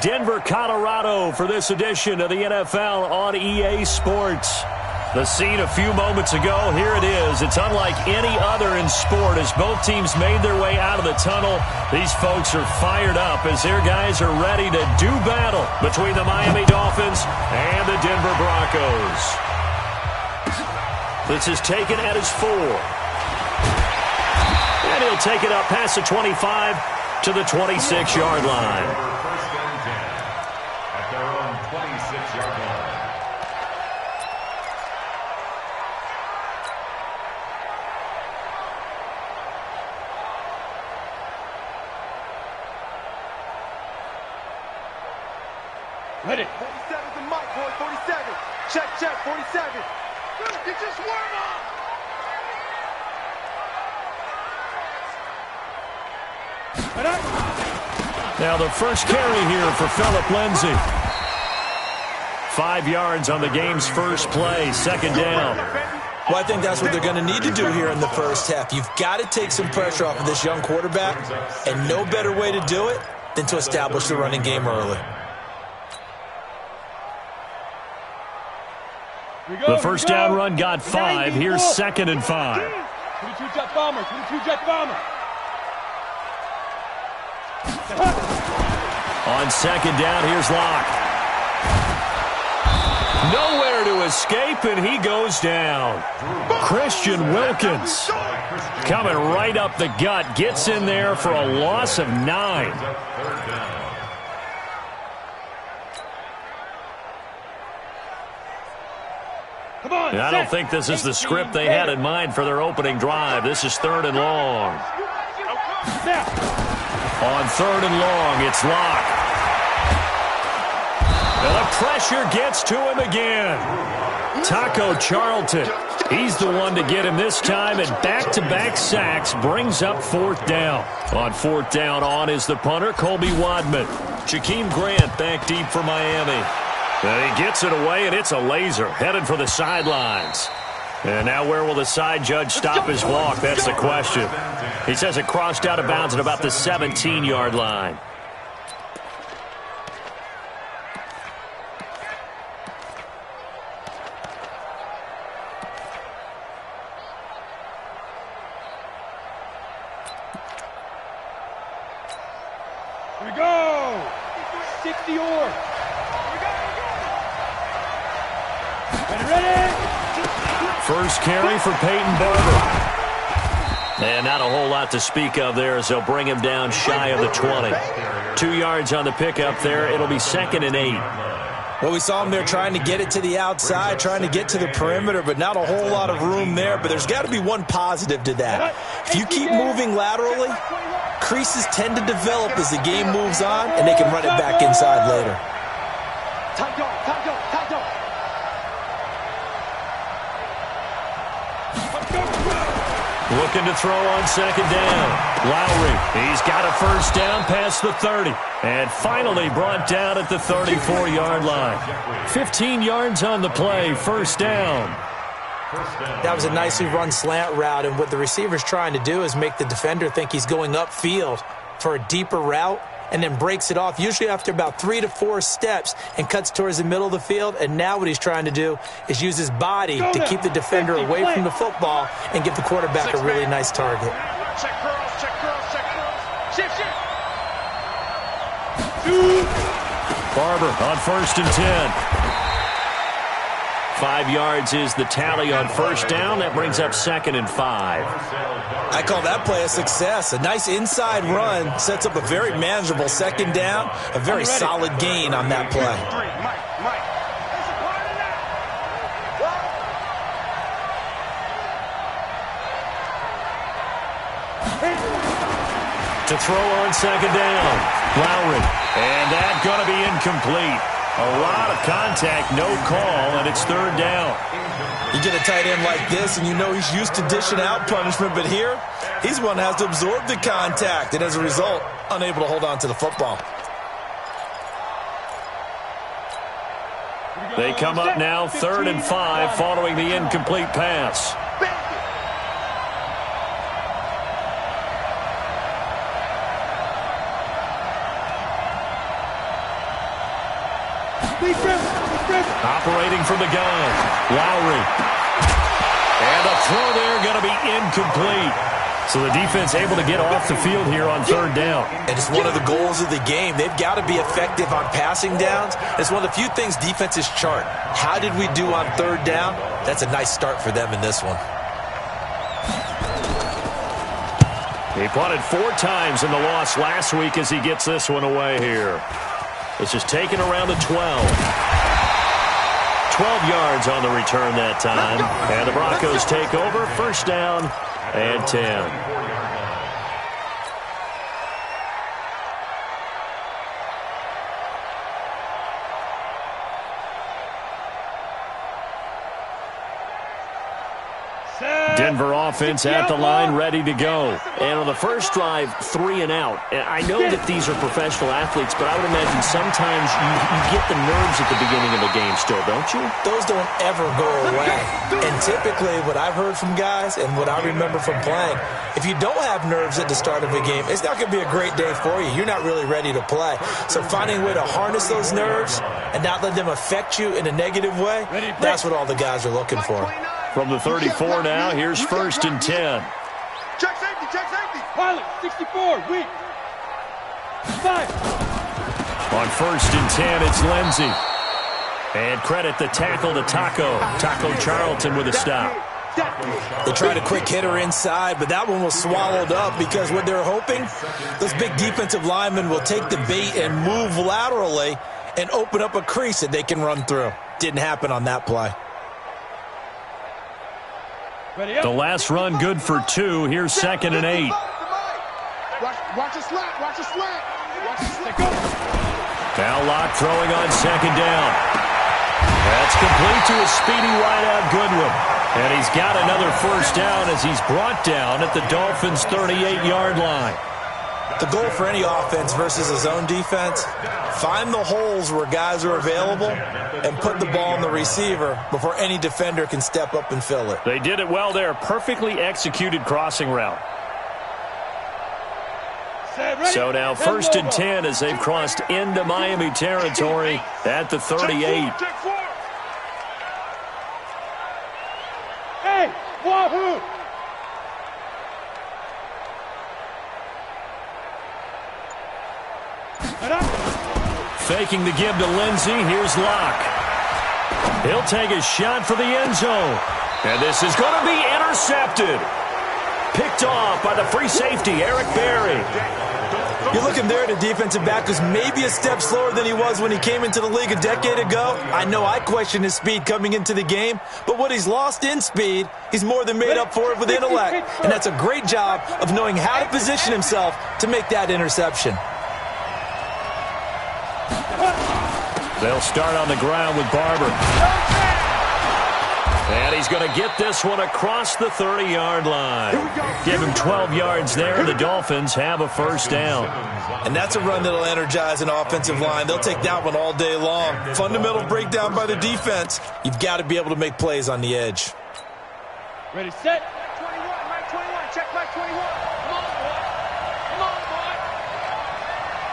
Denver, Colorado for this edition of the NFL on EA Sports. The scene a few moments ago, here it is. It's unlike any other in sport as both teams made their way out of the tunnel. These folks are fired up as their guys are ready to do battle between the Miami Dolphins and the Denver Broncos. This is taken at his 4. And he'll take it up past the 25 to the 26-yard line. Ready. 47's the mic, boy. 47. Check, 47. Good, you just warm up. Now the first carry here for Phillip Lindsay. 5 yards on the game's first play, second down. Well, I think that's what they're going to need to do here in the first half. You've got to take some pressure off of this young quarterback, and no better way to do it than to establish the running game early. The first down run got 5. Here's 2nd and 5. 22 jet bomber, 22 jet bomber. On second down, here's Locke. Nowhere to escape, and he goes down. Christian Wilkins coming right up the gut, gets in there for a loss of 9. I don't think this is the script they had in mind for their opening drive. This is 3rd and long. On 3rd and long, it's Locke. And the pressure gets to him again. Taco Charlton, he's the one to get him this time, and back-to-back sacks brings up 4th down. On 4th down, on is the punter, Colby Wadman. Jakeem Grant back deep for Miami. And he gets it away, and it's a laser, headed for the sidelines. And now where will the side judge stop his walk? That's the question. He says it crossed out of bounds at about the 17-yard line. Here we go! 60 or. Ready? First carry for Peyton Barber. And not a whole lot to speak of there as they'll bring him down shy of the 20. 2 yards on the pickup there. It'll be 2nd and 8. Well, we saw him there trying to get it to the outside, trying to get to the perimeter, but not a whole lot of room there. But there's got to be one positive to that. If you keep moving laterally, creases tend to develop as the game moves on, and they can run it back inside later. Tight dog, tight dog, tight dog. Looking to throw on second down. Lowry, he's got a first down past the 30. And finally brought down at the 34-yard line. 15 yards on the play, first down. That was a nicely run slant route, and what the receiver's trying to do is make the defender think he's going upfield for a deeper route, and then breaks it off, usually after about 3 to 4 steps, and cuts towards the middle of the field. And now what he's trying to do is use his body to keep the defender away from the football and give the quarterback a really nice target. Check curls, check curls, check curls. Shift, shift. Barber on 1st and 10. 5 yards is the tally on first down. That brings up 2nd and 5. I call that play a success. A nice inside run sets up a very manageable second down. A very solid gain on that play. To throw on second down. Lowry. And that's going to be incomplete. A lot of contact, no call, and it's 3rd down. You get a tight end like this, and you know he's used to dishing out punishment, but here, he's one that has to absorb the contact, and as a result, unable to hold on to the football. They come up now 3rd and 5 following the incomplete pass. Operating from the gun, Lowry. And the throw there going to be incomplete. So the defense able to get off the field here on third down. And it's one of the goals of the game. They've got to be effective on passing downs. It's one of the few things defenses chart. How did we do on third down? That's a nice start for them in this one. He punted 4 times in the loss last week as he gets this one away here. This is taken around the 12. 12 yards on the return that time. And the Broncos take over, first down and 10. Denver offense at the line, ready to go. And on the first drive, 3 and out. And I know that these are professional athletes, but I would imagine sometimes you get the nerves at the beginning of a game still, don't you? Those don't ever go away. And typically what I've heard from guys and what I remember from playing, if you don't have nerves at the start of a game, it's not going to be a great day for you. You're not really ready to play. So finding a way to harness those nerves and not let them affect you in a negative way, that's what all the guys are looking for. From the 34 now, here's first and 10. Check safety, check safety. Pilot, 64, weak. 5. On first and 10, it's Lindsey. And credit the tackle to Taco Charlton with a stop. They tried a quick hitter inside, but that one was swallowed up because what they're hoping, those big defensive linemen will take the bait and move laterally and open up a crease that they can run through. Didn't happen on that play. The last run good for 2. Here's second and 8. Watch a slant, watch a slant. Now Locke throwing on second down. That's complete to a speedy wideout Goodwin. And he's got another first down as he's brought down at the Dolphins' 38-yard line. The goal for any offense versus a zone defense, find the holes where guys are available and put the ball on the receiver before any defender can step up and fill it. They did it well there. Perfectly executed crossing route. So now first and 10 as they've crossed into Miami territory at the 38. Hey, wahoo! Faking the give to Lindsey. Here's Locke. He'll take a shot for the end zone. And this is going to be intercepted. Picked off by the free safety, Eric Berry. You're looking there at a defensive back who's maybe a step slower than he was when he came into the league a decade ago. I know I questioned his speed coming into the game, but what he's lost in speed, he's more than made up for it with intellect. And that's a great job of knowing how to position himself to make that interception. They'll start on the ground with Barber. And he's going to get this one across the 30-yard line. Give him 12 yards there, and the Dolphins have a first down. And that's a run that'll energize an offensive line. They'll take that one all day long. Fundamental breakdown by the defense. You've got to be able to make plays on the edge. Ready, set. 21, Mike 21, check Mike 21. Come on, boy. Come on, boy.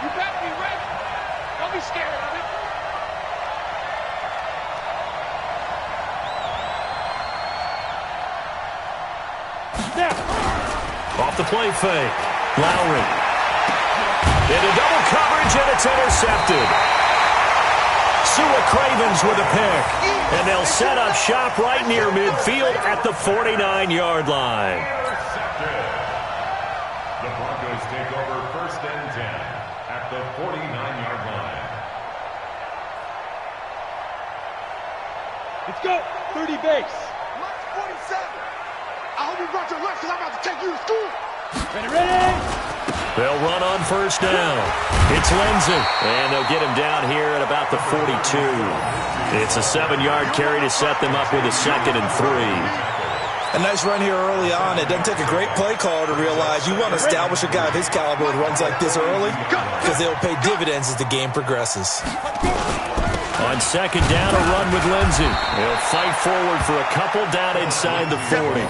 You better be ready. Don't be scared of it. Off the play fake. Lowry. Into double coverage, and it's intercepted. Sua Cravens with a pick. And they'll set up shop right near midfield at the 49-yard line. The Broncos take over first and 10 at the 49-yard line. Let's go. 30 base. Mark 47. I hope you brought your lunch because I'm about to take you to school. Ready, ready. They'll run on first down. It's Lindsey. And they'll get him down here at about the 42. It's a 7-yard carry to set them up with a second and 3. A nice run here early on. It doesn't take a great play caller to realize you want to establish a guy of his caliber with runs like this early because they'll pay dividends as the game progresses. On second down, a run with Lindsey. He'll fight forward for a couple down inside the 40.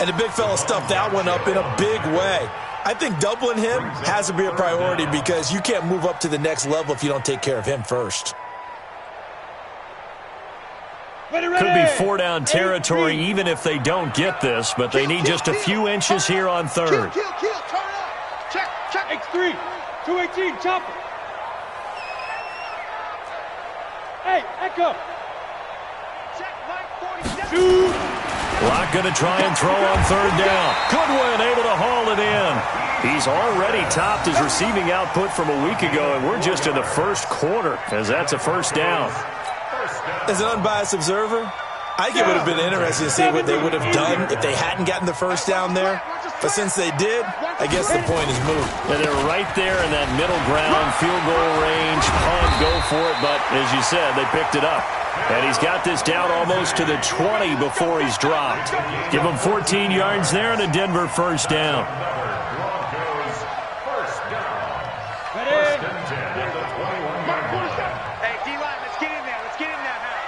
And the big fella stuffed that one up in a big way. I think doubling him has to be a priority because you can't move up to the next level if you don't take care of him first. Could be four-down territory even if they don't get this, but they need just a few inches here on third. Kill, turn up. Check. X3, 218, chopper. Hey, echo. Check, Mike 47. Locke going to try and throw on third down. Goodwin able to haul it in. He's already topped his receiving output from a week ago, and we're just in the first quarter as that's a first down. As an unbiased observer, I think it would have been interesting to see what they would have done if they hadn't gotten the first down there. But since they did, I guess the point is moot. And they're right there in that middle ground, field goal range, punt, go for it. But as you said, they picked it up. And he's got this down almost to the 20 before he's dropped. Give him 14 yards there and a Denver first down. Broncos first down. Ready? First and 10 at the 21-yard line. Hey, D-line, let's get in there. Let's get in there now.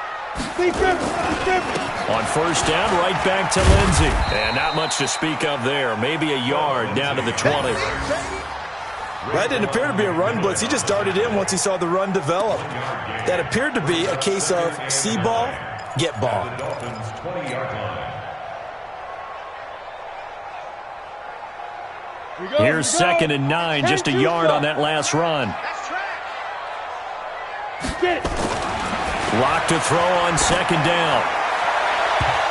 Be different. On first down, right back to Lindsey. And not much to speak of there. Maybe a yard down to the 20. That didn't appear to be a run blitz. He just darted in once he saw the run develop. That appeared to be a case of see ball, get ball. The Dolphins 20-yard line. Here's second and 9, just a yard on that last run. Get it. Locke to throw on second down.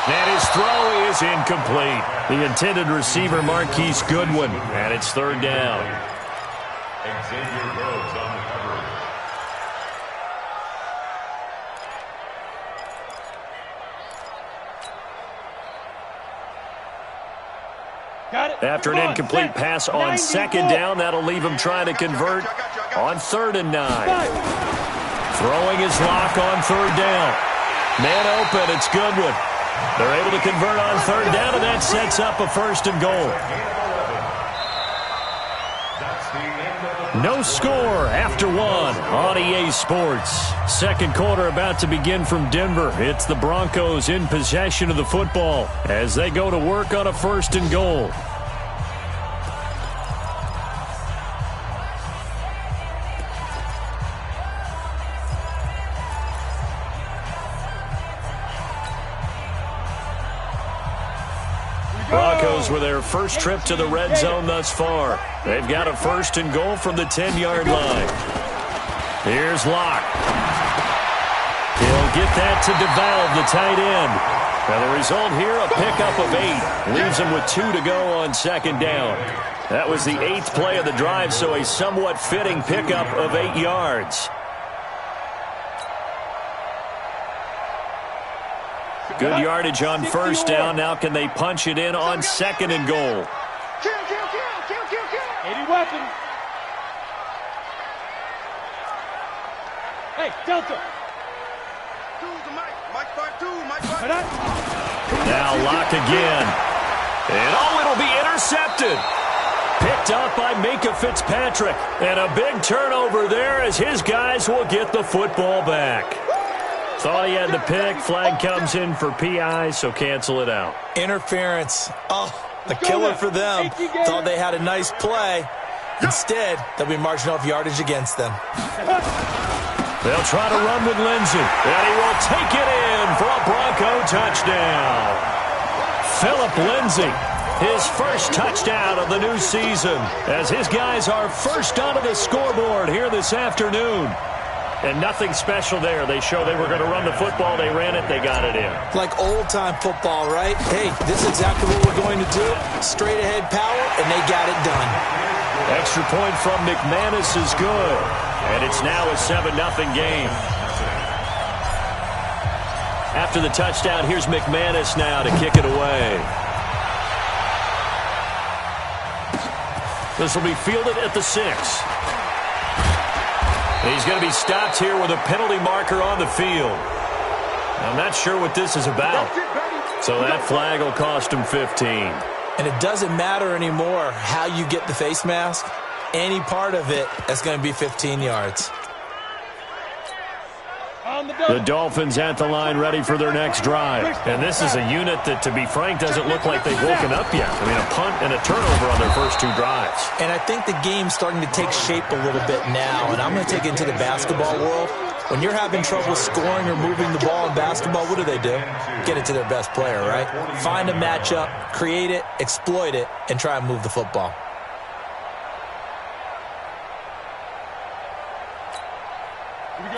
And his throw is incomplete. The intended receiver, Marquise Goodwin, and it's third down. Xavier Rhodes on the coverage. Got it. After an incomplete pass on second down, that'll leave him trying to convert on third and 9. Throwing his Locke on third down. Man open, it's Goodwin. They're able to convert on third down, and that sets up a first and goal. No score after one on EA Sports. Second quarter about to begin from Denver. It's the Broncos in possession of the football as they go to work on a first and goal. Broncos with their first trip to the red zone thus far. They've got a first and goal from the 10-yard line. Here's Locke. He'll get that to DeValve, the tight end. Now the result here, a pickup of 8. Leaves him with 2 to go on second down. That was the 8th play of the drive, so a somewhat fitting pickup of 8 yards. Good yardage on first down. Now can they punch it in on second and goal? Kill. 80 weapon. Hey, Delta. Now Locke again. And it'll be intercepted. Picked up by Minkah Fitzpatrick. And a big turnover there as his guys will get the football back. Thought he had the pick. Flag comes in for PI, so cancel it out. Interference. Oh, a killer for them. Thought they had a nice play. Instead, they'll be marching off yardage against them. They'll try to run with Lindsey. And he will take it in for a Bronco touchdown. Philip Lindsey, his first touchdown of the new season, as his guys are first onto the scoreboard here this afternoon. And nothing special there. They show they were going to run the football. They ran it. They got it in. Like old-time football, right? Hey, this is exactly what we're going to do. Straight-ahead power, and they got it done. Extra point from McManus is good. And it's now a 7-0 game. After the touchdown, here's McManus now to kick it away. This will be fielded at the 6. He's going to be stopped here with a penalty marker on the field. I'm not sure what this is about. So that flag will cost him 15. And it doesn't matter anymore how you get the face mask. Any part of it is going to be 15 yards. The Dolphins at the line ready for their next drive. And this is a unit that, to be frank, doesn't look like they've woken up yet. I mean, a punt and a turnover on their first 2 drives. And I think the game's starting to take shape a little bit now. And I'm going to take it into the basketball world. When you're having trouble scoring or moving the ball in basketball, what do? Get it to their best player, right? Find a matchup, create it, exploit it, and try and move the football.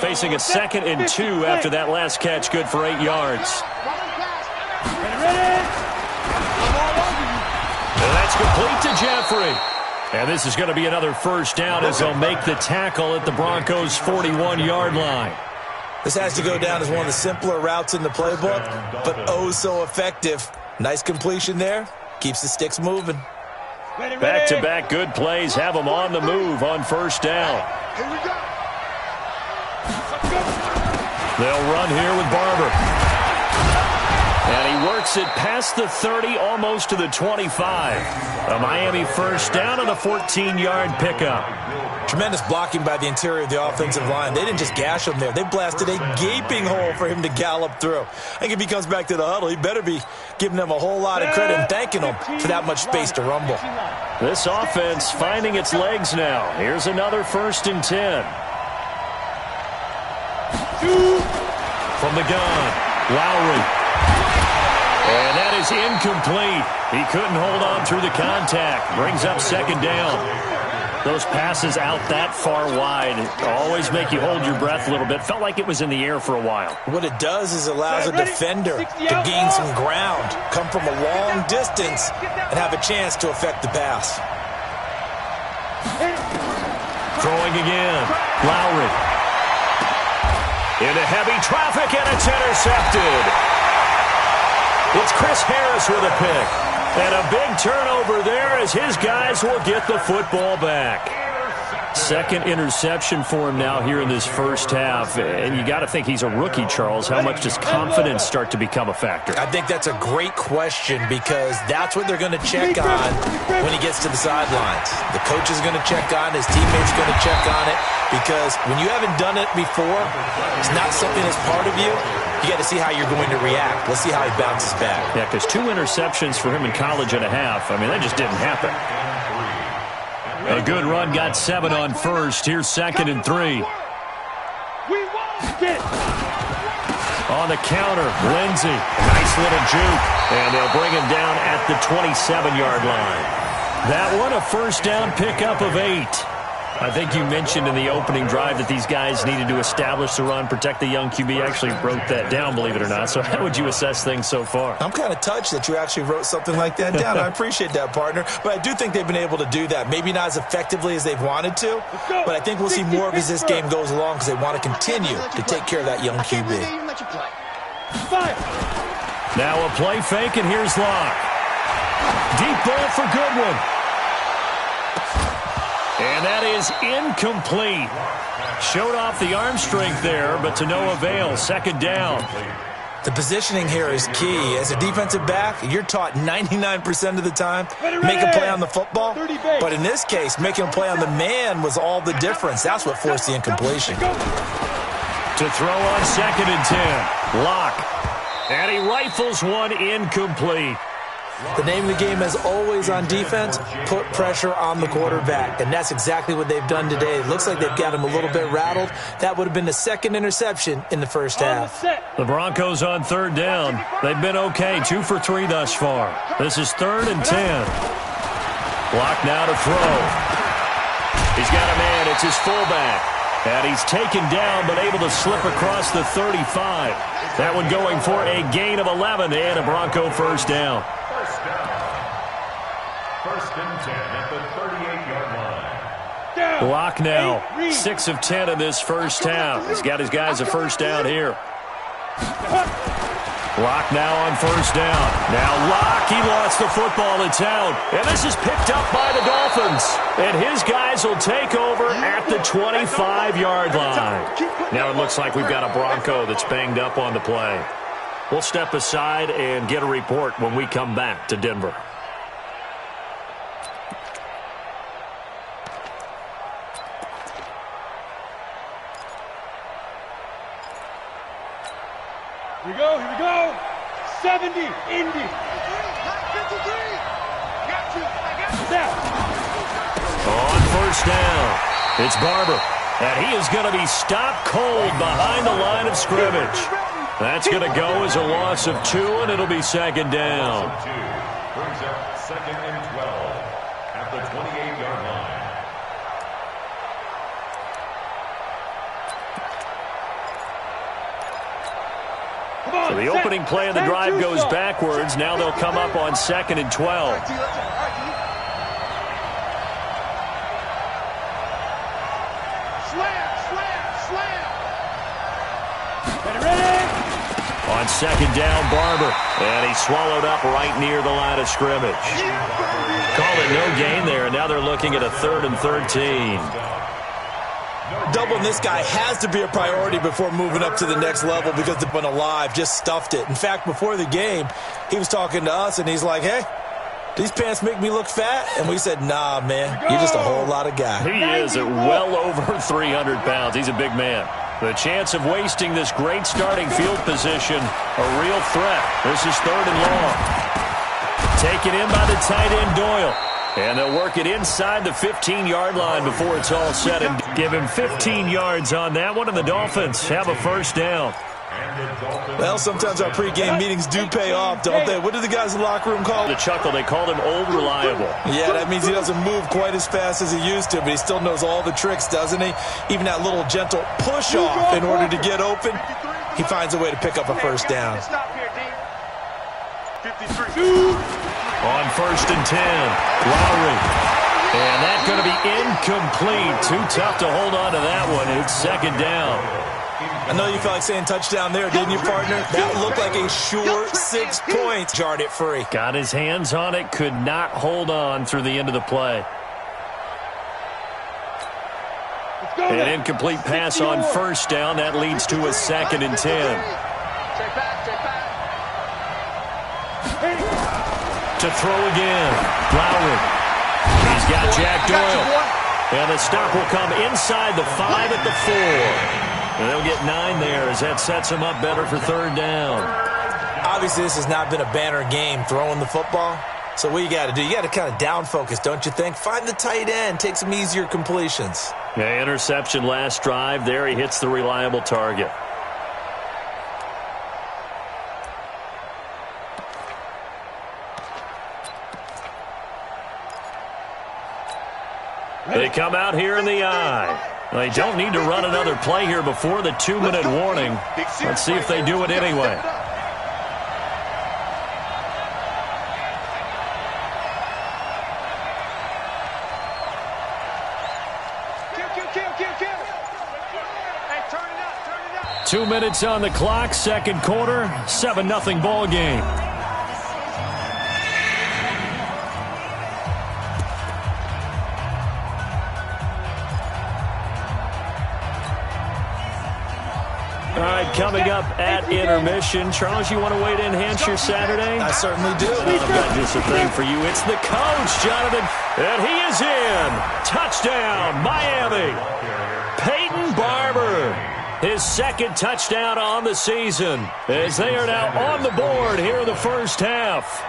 Facing a 2nd and 2 after that last catch, good for 8 yards. And that's complete to Jeffrey. And this is going to be another first down as they'll make the tackle at the Broncos' 41-yard line. This has to go down as one of the simpler routes in the playbook, but oh so effective. Nice completion there. Keeps the sticks moving. Back-to-back good plays have them on the move on first down. They'll run here with Barber. And he works it past the 30, almost to the 25. A Miami first down and a 14-yard pickup. Tremendous blocking by the interior of the offensive line. They didn't just gash him there. They blasted a gaping hole for him to gallop through. I think if he comes back to the huddle, he better be giving them a whole lot of credit and thanking them for that much space to rumble. This offense finding its legs now. Here's another 1st and 10. From the gun, Lowry. And that is incomplete. He couldn't hold on through the contact. Brings up 2nd down. Those passes out that far wide always make you hold your breath a little bit. Felt like it was in the air for a while. What it does is allows a defender to gain some ground, come from a long distance, and have a chance to affect the pass. Throwing again. Lowry. Into heavy traffic, and it's intercepted. It's Chris Harris with a pick. And a big turnover there as his guys will get the football back. 2nd interception for him now here in this first half. And you got to think he's a rookie, Charles. How much does confidence start to become a factor? I think that's a great question because that's what they're going to check on when he gets to the sidelines. The coach is going to check on, his teammates are going to check on it because when you haven't done it before, it's not something that's part of you. You got to see how you're going to react. Let's see how he bounces back. Yeah, because 2 interceptions for him in college and a half. I mean, that just didn't happen. A good run, got 7 on first. Here's 2nd and 3. On the counter, Lindsey. Nice little juke. And they'll bring him down at the 27-yard line. That one, a first down pickup of 8. I think you mentioned in the opening drive that these guys needed to establish the run, protect the young QB. Actually wrote that down, believe it or not. So how would you assess things so far? I'm kind of touched that you actually wrote something like that down. I appreciate that, partner. But I do think they've been able to do that. Maybe not as effectively as they've wanted to, but I think we'll see more of as this game goes along because they want to continue to take care of that young QB. Now a play fake, and here's Locke. Deep ball for Goodwin. And that is incomplete. Showed off the arm strength there, but to no avail. 2nd down. The positioning here is key. As a defensive back, you're taught 99% of the time, make a play on the football. But in this case, making a play on the man was all the difference. That's what forced the incompletion. To throw on 2nd and 10. Locke. And he rifles one incomplete. The name of the game, as always on defense, put pressure on the quarterback. And that's exactly what they've done today. It looks like they've got him a little bit rattled. That would have been the 2nd interception in the first half. The Broncos on 3rd down. They've been okay, 2 for 3 thus far. This is 3rd and 10. Block now to throw. He's got a man. It's his fullback. And he's taken down but able to slip across the 35. That one going for a gain of 11 and a Bronco first down. 1st and 10 at the 38-yard line. Locke now, 6 of 10 in this first half. He's got his guys a first down here. Locke now on first down. Now Locke, he lost the football. It's out. And this is picked up by the Dolphins. And his guys will take over at the 25-yard line. Now it looks like we've got a Bronco that's banged up on the play. We'll step aside and get a report when we come back to Denver. Here we go, here we go. 70, Indy. On first down, it's Barber. And he is going to be stopped cold behind the line of scrimmage. That's going to go as a loss of 2, and it'll be second down. Brings up second and 12 at the 28-yard line. So the opening play of the drive goes backwards. Now they'll come up on second and 12. On second down, Barber. And he swallowed up right near the line of scrimmage. Called it no gain there, and now they're looking at a 3rd and 13. Doubling this guy has to be a priority before moving up to the next level because they've been alive, just stuffed it. In fact, before the game, he was talking to us, and he's like, hey, these pants make me look fat? And we said, nah, man, you're just a whole lot of guy. He is at well over 300 pounds. He's a big man. The chance of wasting this great starting field position, a real threat. This is 3rd and long. Taken in by the tight end, Doyle. And they'll work it inside the 15-yard line before it's all said and give him 15 yards on that one, and the Dolphins have a first down. Well, sometimes our pregame meetings do pay off, don't they? What do the guys in the locker room call it? The chuckle, they called him old reliable. Yeah, that means he doesn't move quite as fast as he used to, but he still knows all the tricks, doesn't he? Even that little gentle push-off in order to get open, he finds a way to pick up a first down. On 1st and 10, Lowry. And that's going to be incomplete. Too tough to hold on to that one. It's second down. I know you felt like saying touchdown there, didn't you, partner? That looked like a sure 6 points. Jarred it free. Got his hands on it, could not hold on through the end of the play. An incomplete pass on first down. That leads to a 2nd and 10. To throw again, Lowry. He's got Jack Doyle. And the stop will come inside the 5 at the 4. And they'll get 9 there as that sets him up better for 3rd down. Obviously, this has not been a banner game throwing the football. So what you got to do, you got to kind of down focus, don't you think? Find the tight end, take some easier completions. Yeah, interception last drive. There he hits the reliable target. They come out here in the eye. They don't need to run another play here before the 2-minute warning. Let's see if they do it anyway. Hey, turn it up. 2 minutes on the clock, second quarter, 7-0 ball game. All right, coming up at intermission. Charles, you want to wait to enhance your Saturday? I certainly do. I've got just a thing for you. It's the coach, Jonathan, and he is in. Touchdown, Miami. Peyton Barber, his 2nd touchdown on the season, as they are now on the board here in the first half.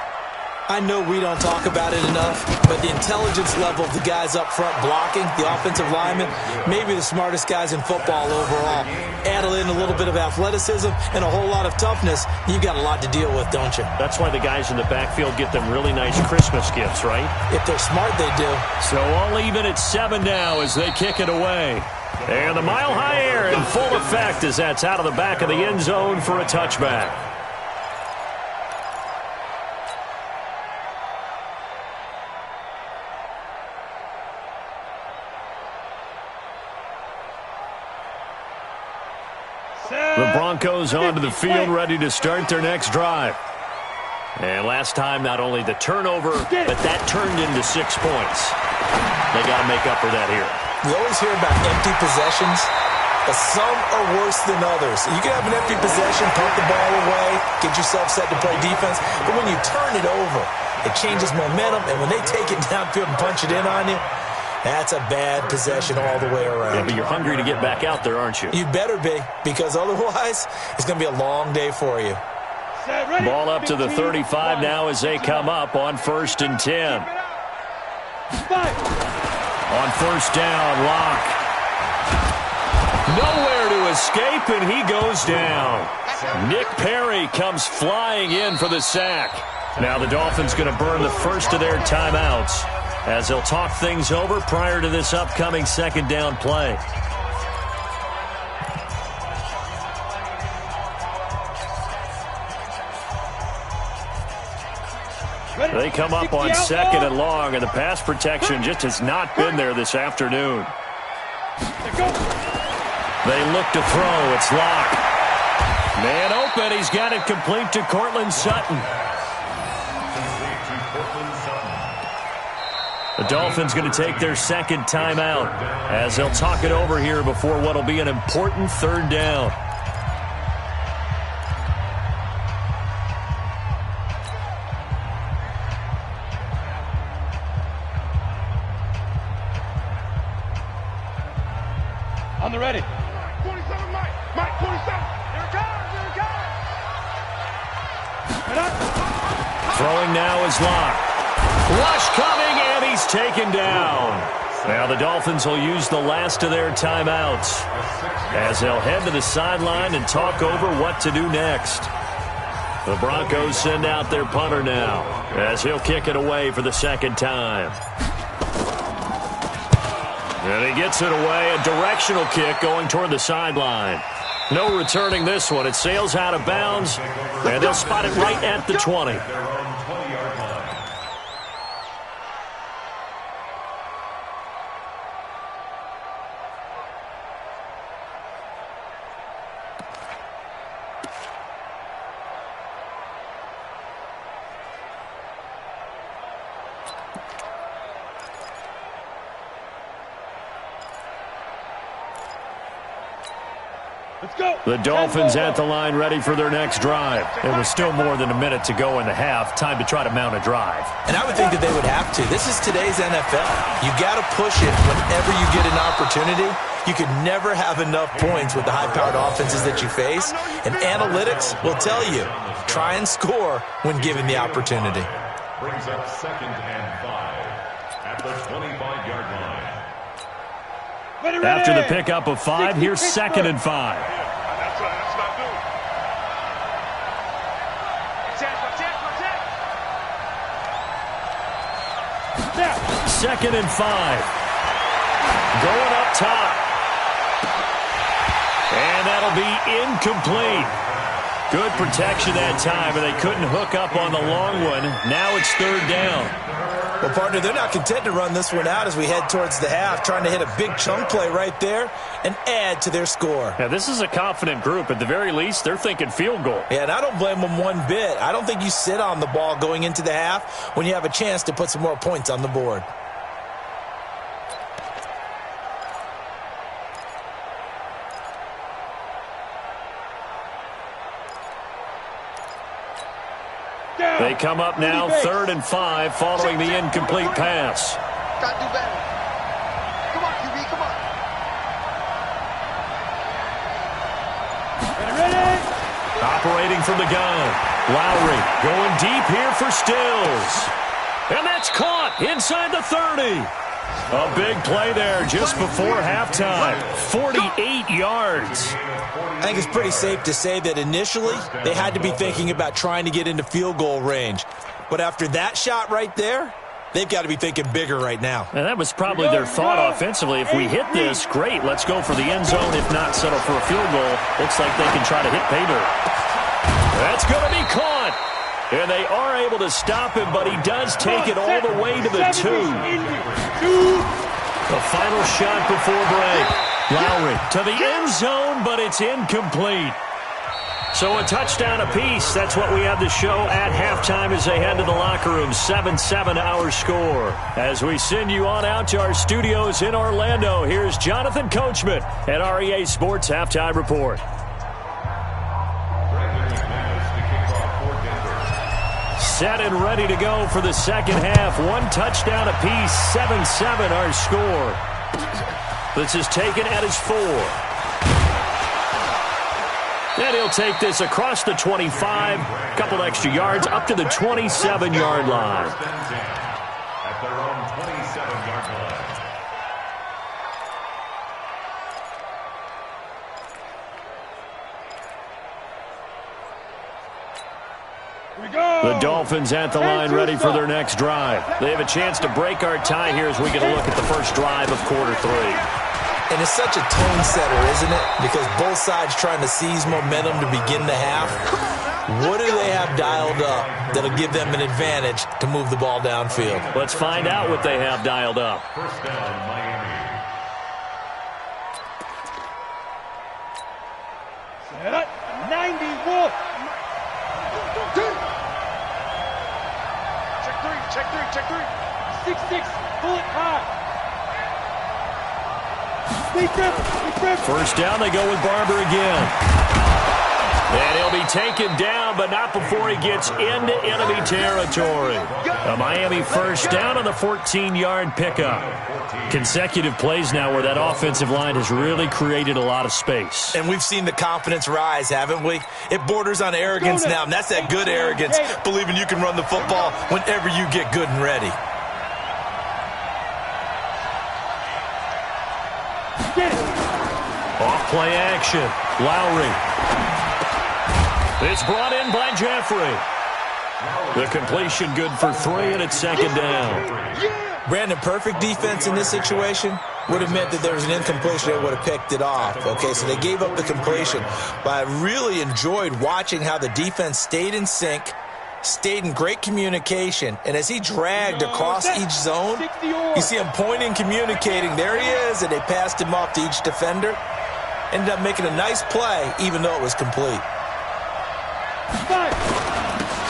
I know we don't talk about it enough, but the intelligence level of the guys up front blocking, the offensive linemen, maybe the smartest guys in football overall. Add in a little bit of athleticism and a whole lot of toughness, you've got a lot to deal with, don't you? That's why the guys in the backfield get them really nice Christmas gifts, right? If they're smart, they do. So all even at 7 now as they kick it away. And the mile-high air in full effect as that's out of the back of the end zone for a touchback. The Broncos onto the field, ready to start their next drive. And last time, not only the turnover, but that turned into 6 points. They got to make up for that here. We always hear about empty possessions, but some are worse than others. You can have an empty possession, pump the ball away, get yourself set to play defense, but when you turn it over, it changes momentum, and when they take it downfield and punch it in on you, that's a bad possession all the way around. Yeah, but you're hungry to get back out there, aren't you? You better be, because otherwise it's going to be a long day for you. Ball up to the 35 now as they come up on 1st and 10. On 1st down, Locke. Nowhere to escape, and he goes down. Nick Perry comes flying in for the sack. Now the Dolphins going to burn the first of their timeouts as they'll talk things over prior to this upcoming second down play. They come up on second and long, and the pass protection just has not been there this afternoon. They look to throw. It's locked. Man open. He's got it complete to Cortland Sutton. The Dolphins going to take their second timeout as they'll talk it over here before what will be an important third down. On the ready. 27, Mike 27. Here it comes, here it comes. Throwing now is locked. Rush coming, and he's taken down. Now the Dolphins will use the last of their timeouts as they'll head to the sideline and talk over what to do next. The Broncos send out their punter now as he'll kick it away for the second time. And he gets it away, a directional kick going toward the sideline. No returning this one. It sails out of bounds, and they'll spot it right at the 20. The Dolphins at the line ready for their next drive. It was still more than a minute to go in the half. Time to try to mount a drive. And I would think that they would have to. This is today's NFL. You got to push it whenever you get an opportunity. You can never have enough points with the high-powered offenses that you face. And analytics will tell you, try and score when given the opportunity. Brings up 2nd and 5 at the 25-yard line. After the pickup of 5, here's 2nd and 5. Second and 5. Going up top. And that'll be incomplete. Good protection that time, and they couldn't hook up on the long one. Now it's third down. Well, partner, they're not content to run this one out as we head towards the half, trying to hit a big chunk play right there and add to their score. Now, this is a confident group. At the very least, they're thinking field goal. Yeah, and I don't blame them one bit. I don't think you sit on the ball going into the half when you have a chance to put some more points on the board. They come up now, 3rd and 5, following the incomplete pass. Gotta do better. Come on, QB, come on. Ready. Operating from the gun. Lowry going deep here for Stills. And that's caught inside the 30. A big play there just before halftime. 48 yards. I think it's pretty safe to say that initially they had to be thinking about trying to get into field goal range. But after that shot right there, they've got to be thinking bigger right now. And that was probably their thought offensively. If we hit this, great. Let's go for the end zone. If not, settle for a field goal. Looks like they can try to hit pay dirt. That's going to be caught. And they are able to stop him, but he does take it all the way to the 2. The final shot before break. Lowry to the end zone, but it's incomplete. So a touchdown apiece. That's what we have to show at halftime as they head to the locker room. 7-7 our score. As we send you on out to our studios in Orlando, here's Jonathan Coachman at REA Sports Halftime Report. Set and ready to go for the second half. One touchdown apiece, 7-7 our score. This is taken at his 4. And he'll take this across the 25, a couple extra yards, up to the 27-yard line. At their own 27-yard line. The Dolphins at the line ready for their next drive. They have a chance to break our tie here as we get a look at the first drive of quarter 3. And it's such a tone setter, isn't it? Because both sides trying to seize momentum to begin the half. What do they have dialed up that'll give them an advantage to move the ball downfield? Let's find out what they have dialed up. First down, Miami. Set. 91. Check three. 6-6. Pull it high. First down, they go with Barber again. And he'll be taken down, but not before he gets into enemy territory. A Miami first down on the 14-yard pickup. Consecutive plays now where that offensive line has really created a lot of space. And we've seen the confidence rise, haven't we? It borders on arrogance now, and that's that good arrogance, believing you can run the football whenever you get good and ready. Off play action. Lowry. It's brought in by Jeffrey. The completion good for 3, and it's second down. Brandon, perfect defense in this situation would have meant that there was an incompletion. They would have picked it off. Okay, so they gave up the completion. But I really enjoyed watching how the defense stayed in sync, stayed in great communication, and as he dragged across each zone, you see him pointing, communicating. There he is, and they passed him off to each defender. Ended up making a nice play, even though it was complete.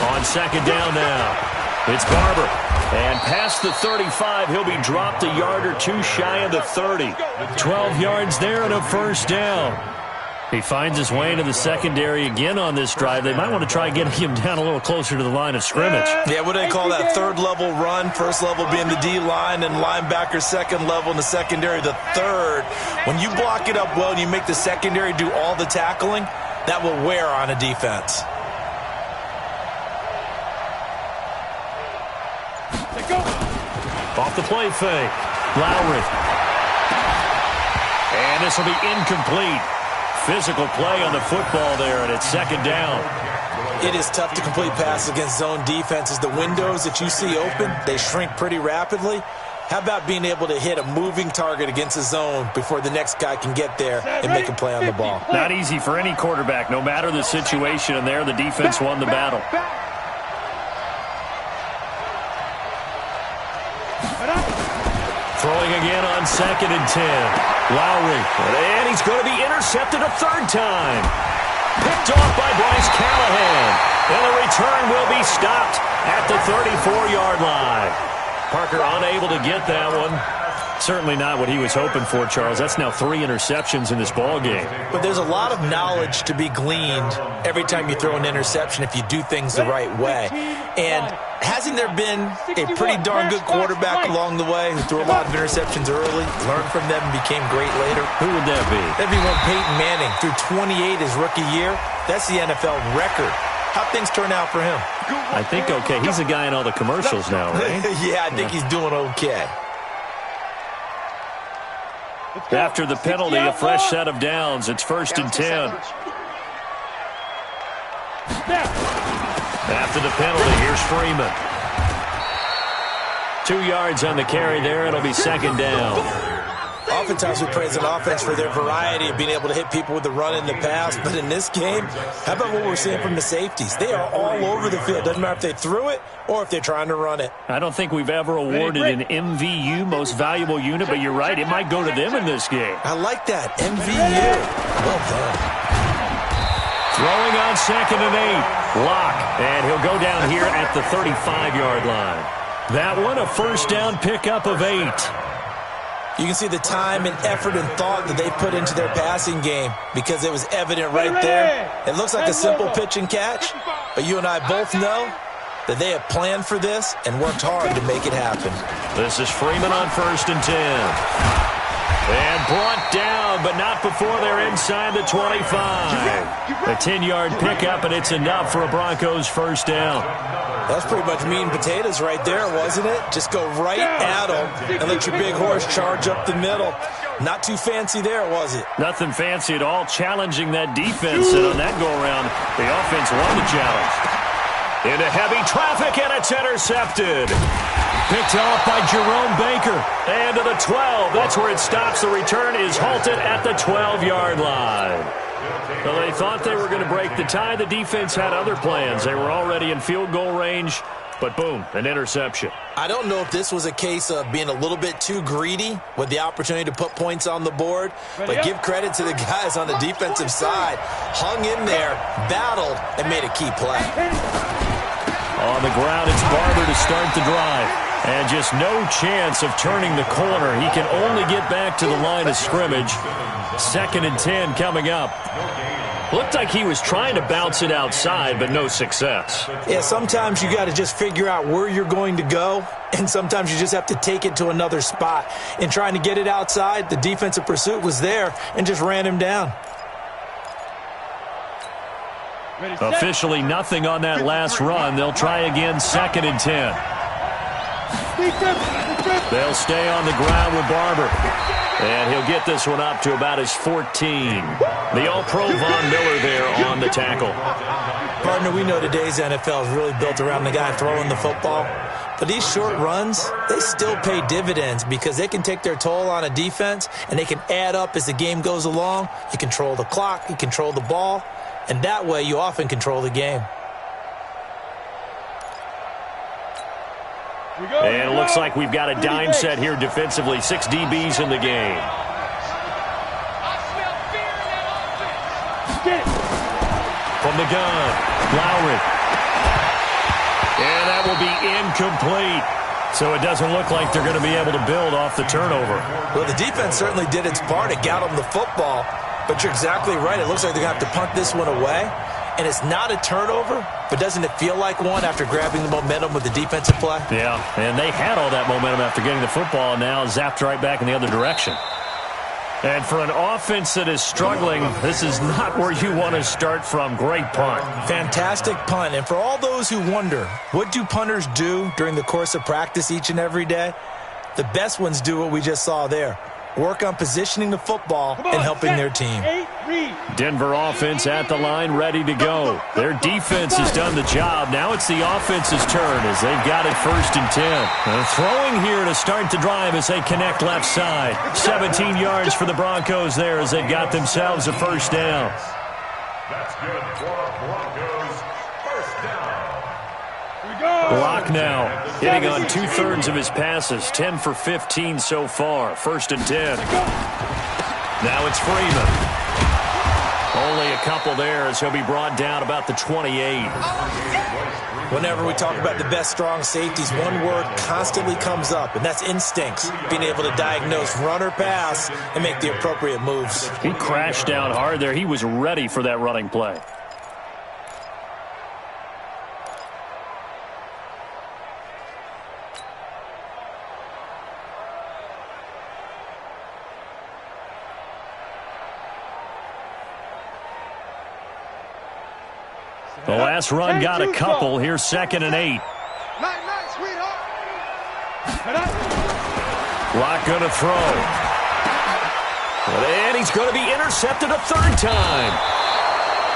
On second down now, it's Barber. And past the 35, he'll be dropped a yard or two shy of the 30. 12 yards there and a first down. He finds his way into the secondary again on this drive. They might want to try getting him down a little closer to the line of scrimmage. Yeah, what do they call that? Third level run. First level being the D-line and linebacker. Second level in the secondary, the third. When you block it up well and you make the secondary do all the tackling, that will wear on a defense. Off the play fake. Lowry. And this will be incomplete. Physical play on the football there, and it's second down. It is tough to complete passes against zone defenses. The windows that you see open, they shrink pretty rapidly. How about being able to hit a moving target against a zone before the next guy can get there and make a play on the ball? Not easy for any quarterback, no matter the situation, and there the defense won the battle. Throwing again on second and 10. Lowry. And he's going to be intercepted a third time. Picked off by Bryce Callahan. And the return will be stopped at the 34-yard line. Parker unable to get that one. Certainly not what he was hoping for, Charles. That's now 3 interceptions in this ball game. But there's a lot of knowledge to be gleaned every time you throw an interception if you do things the right way. And hasn't there been a pretty darn good quarterback along the way who threw a lot of interceptions early, learned from them, and became great later? Who would that be? That'd be one Peyton Manning. Threw 28 his rookie year. That's the NFL record. How'd things turn out for him? I think okay. He's a guy in all the commercials now, right? Yeah, I think he's doing okay. After the penalty, a fresh set of downs. It's first and 10. After the penalty, here's Freeman. 2 yards on the carry there. It'll be second down. Oftentimes we praise an offense for their variety of being able to hit people with the run in the pass. But in this game, how about what we're seeing from the safeties? They are all over the field. Doesn't matter if they threw it or if they're trying to run it. I don't think we've ever awarded an MVU, most valuable unit, but you're right. It might go to them in this game. I like that. MVU. Well done. Throwing on second and 8. Lock. And he'll go down here at the 35-yard line. That one, a first down pickup of 8. You can see the time and effort and thought that they put into their passing game because it was evident right there. It looks like a simple pitch and catch, but you and I both know that they have planned for this and worked hard to make it happen. This is Freeman on first and 10. And brought down, but not before they're inside the 25. A 10-yard pickup, and it's enough for a Broncos first down. That's pretty much meat and potatoes right there, wasn't it? Just go right at them and let your big horse charge up the middle. Not too fancy there, was it? Nothing fancy at all, challenging that defense. And on that go-around, the offense won the challenge. Into heavy traffic, and it's intercepted. Picked off by Jerome Baker. And to the 12. That's where it stops. The return is halted at the 12-yard line. Well, they thought they were going to break the tie. The defense had other plans. They were already in field goal range. But boom, an interception. I don't know if this was a case of being a little bit too greedy with the opportunity to put points on the board, but give credit to the guys on the defensive side. Hung in there, battled, and made a key play. On the ground, it's Barber to start the drive. And just no chance of turning the corner. He can only get back to the line of scrimmage. 2nd and 10 coming up. Looked like he was trying to bounce it outside, but no success. Yeah, sometimes you got to just figure out where you're going to go, and sometimes you just have to take it to another spot. In trying to get it outside, the defensive pursuit was there and just ran him down. Officially nothing on that last run. They'll try again, 2nd and 10. They'll stay on the ground with Barber. And he'll get this one up to about his 14. The All-Pro Von Miller there on the tackle. Partner, we know today's NFL is really built around the guy throwing the football. But these short runs, they still pay dividends because they can take their toll on a defense, and they can add up as the game goes along. You control the clock, you control the ball, and that way you often control the game. And it looks like we've got a dime set here defensively. 6 DBs in the game. From the gun, Lowry. And that will be incomplete. So it doesn't look like they're going to be able to build off the turnover. Well, the defense certainly did its part. It got them the football. But you're exactly right. It looks like they're going to have to punt this one away. And it's not a turnover, but doesn't it feel like one after grabbing the momentum with the defensive play? Yeah, and they had all that momentum after getting the football, and now zapped right back in the other direction. And for an offense that is struggling, this is not where you want to start from. Great punt. Fantastic punt. And for all those who wonder, what do punters do during the course of practice each and every day? The best ones do what we just saw there. Work on positioning the football and helping their team. Denver offense at the line, ready to go. Their defense has done the job. Now it's the offense's turn as they've got it 1st and 10. Throwing here to start the drive as they connect left side. 17 yards for the Broncos there as they've got themselves a 1st down. That's good for Broncos. 1st down. Block now, hitting on 2/3 of his passes, 10 for 15 so far. 1st and 10. Now it's Freeman. Only a couple there as he'll be brought down about the 28. Whenever we talk about the best strong safeties, one word constantly comes up, and that's instincts. Being able to diagnose run or pass and make the appropriate moves. He crashed down hard there. He was ready for that running play. The last run got a couple. Here's 2nd and 8. Night, sweetheart. Lock going to throw. And he's going to be intercepted a 3rd time.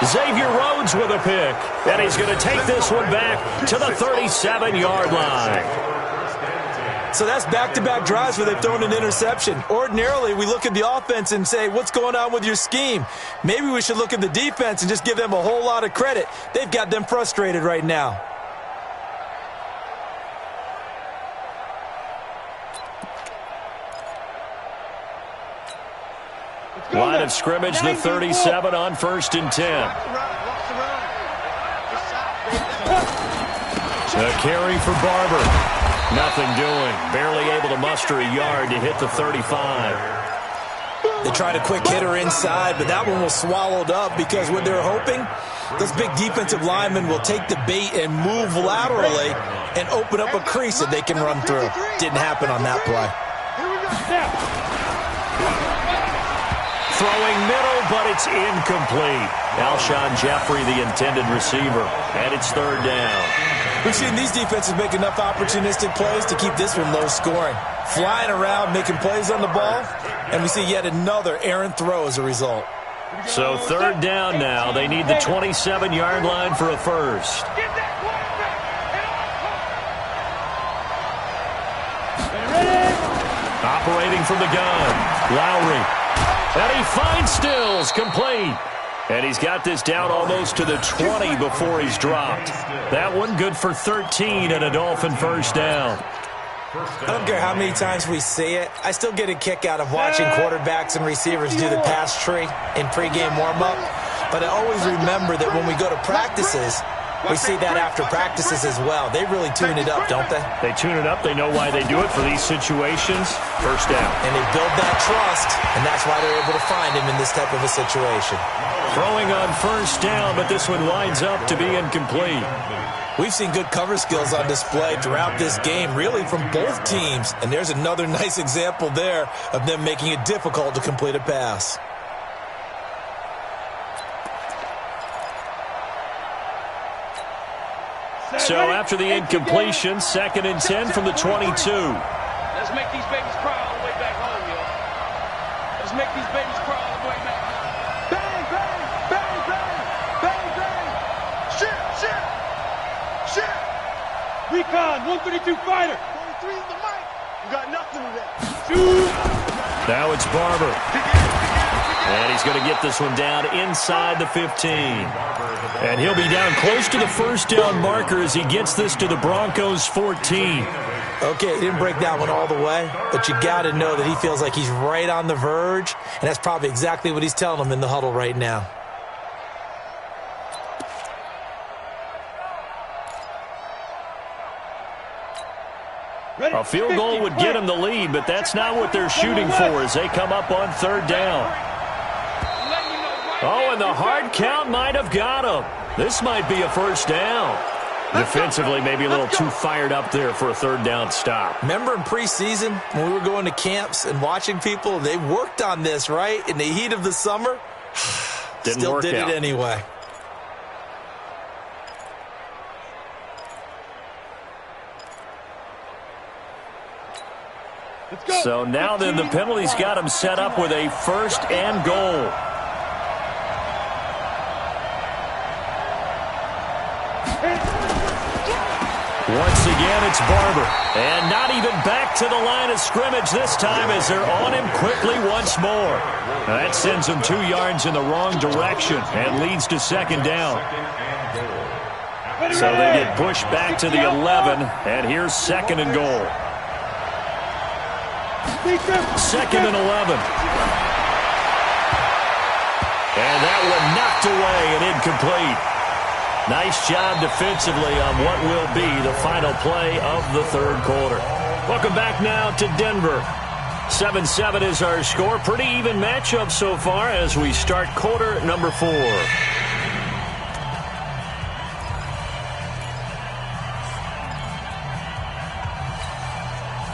Xavier Rhodes with a pick. And he's going to take this one back to the 37-yard line. So that's back-to-back drives where they've thrown an interception. Ordinarily, we look at the offense and say, what's going on with your scheme? Maybe we should look at the defense and just give them a whole lot of credit. They've got them frustrated right now. Line of scrimmage, the 37 on 1st and 10. A carry for Barber. Nothing doing. Barely able to muster a yard to hit the 35. They tried a quick hitter inside, but that one was swallowed up because what they're hoping, those big defensive linemen will take the bait and move laterally and open up a crease that they can run through. Didn't happen on that play. Throwing middle, but it's incomplete. Alshon Jeffrey, the intended receiver, and it's 3rd down. We've seen these defenses make enough opportunistic plays to keep this one low scoring. Flying around, making plays on the ball, and we see yet another errant throw as a result. So 3rd down now. They need the 27-yard line for a 1st. Operating from the gun, Lowry. And he finds Stills, complete. And he's got this down almost to the 20 before he's dropped. That one good for 13 and a Dolphin first down. I don't care how many times we see it. I still get a kick out of watching quarterbacks and receivers do the pass tree in pregame warm-up. But I always remember that when we go to practices, we see that after practices as well. They really tune it up, don't they? They tune it up. They know why they do it for these situations. First down. And they build that trust, and that's why they're able to find him in this type of a situation. Throwing on first down, but this one winds up to be incomplete. We've seen good cover skills on display throughout this game, really from both teams. And there's another nice example there of them making it difficult to complete a pass. So after the incompletion, 2nd and 10 from the 22. Let's make these babies cry all the way back home, yo. Let's make these babies cry all the way back home. Bang, bang, bang, bang, bang, bang. Shit, shit, shit. Recon, 132 fighter. 23 in the mic. You got nothing today. Shoot. Now it's Barber. And he's going to get this one down inside the 15. And he'll be down close to the first down marker as he gets this to the Broncos' 14. Okay, he didn't break that one all the way, but you got to know that he feels like he's right on the verge, and that's probably exactly what he's telling them in the huddle right now. A field goal would get him the lead, but that's not what they're shooting for as they come up on 3rd down. Oh, and the hard count might have got him. This might be a first down. Defensively, maybe a little too fired up there for a 3rd down stop. Remember in preseason when we were going to camps and watching people, they worked on this, right? In the heat of the summer, Still did it anyway. So now then the penalty's got him set up with a 1st and goal. Once again, it's Barber. And not even back to the line of scrimmage this time as they're on him quickly once more. That sends him 2 yards in the wrong direction and leads to 2nd down. So they get pushed back to the 11, and here's 2nd and goal. 2nd and 11. And that one knocked away and incomplete. Nice job defensively on what will be the final play of the 3rd quarter. Welcome back now to Denver. 7-7 is our score. Pretty even matchup so far as we start quarter number 4.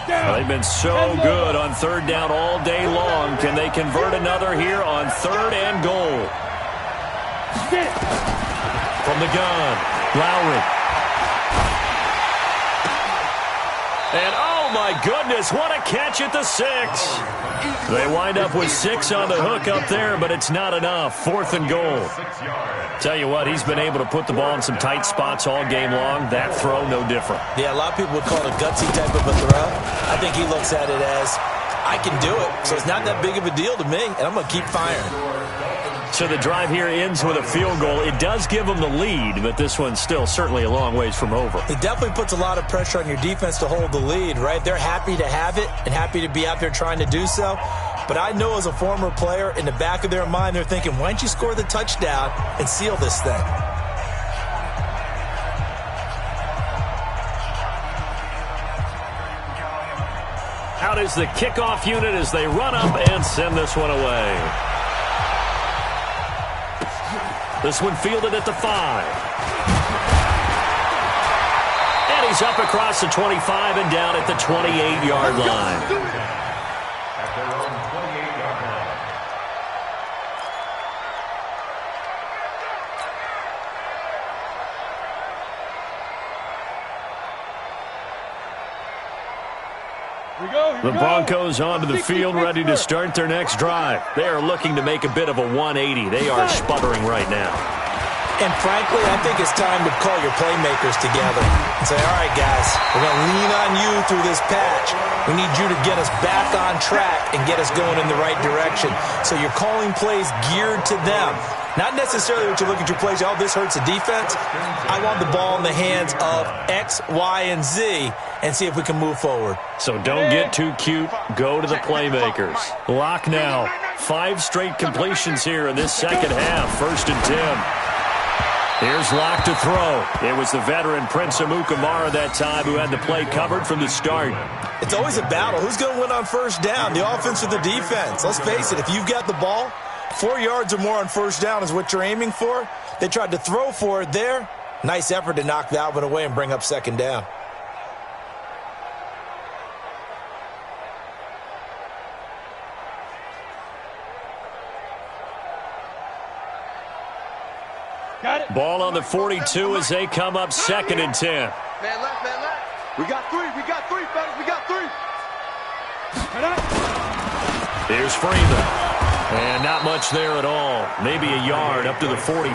Well, they've been so good on 3rd down all day long. Can they convert another here on 3rd and goal? From the gun, Lowry. And oh my goodness, what a catch at the 6. They wind up with 6 on the hook up there, but it's not enough. 4th and goal. Tell you what, he's been able to put the ball in some tight spots all game long. That throw, no different. Yeah, a lot of people would call it a gutsy type of a throw. I think he looks at it as, I can do it, so it's not that big of a deal to me, and I'm going to keep firing. So the drive here ends with a field goal. It does give them the lead, but this one's still certainly a long ways from over. It definitely puts a lot of pressure on your defense to hold the lead, right? They're happy to have it and happy to be out there trying to do so. But I know as a former player, in the back of their mind, they're thinking, why don't you score the touchdown and seal this thing? Out is the kickoff unit as they run up and send this one away. This one fielded at the 5. And he's up across the 25 and down at the 28-yard line. At their own 28-yard line. The Broncos onto the field, ready to start their next drive. They are looking to make a bit of a 180. They are sputtering right now. And frankly, I think it's time to call your playmakers together and say, all right, guys, we're going to lean on you through this patch. We need you to get us back on track and get us going in the right direction. So you're calling plays geared to them. Not necessarily what you look at your plays, oh, this hurts the defense. I want the ball in the hands of X, Y, and Z and see if we can move forward. So don't get too cute. Go to the playmakers. Lock now. 5 straight completions here in this second half. 1st and 10. Here's Locke to throw. It was the veteran Prince Amukamara that time who had the play covered from the start. It's always a battle. Who's going to win on first down, the offense or the defense? Let's face it, if you've got the ball, 4 yards or more on first down is what you're aiming for. They tried to throw for it there. Nice effort to knock that one away and bring up second down. Ball on the 42 as they come up 2nd and 10. Man left, man left. We got 3, fellas, we got 3. Here's Freeman. And not much there at all. Maybe a yard up to the 43.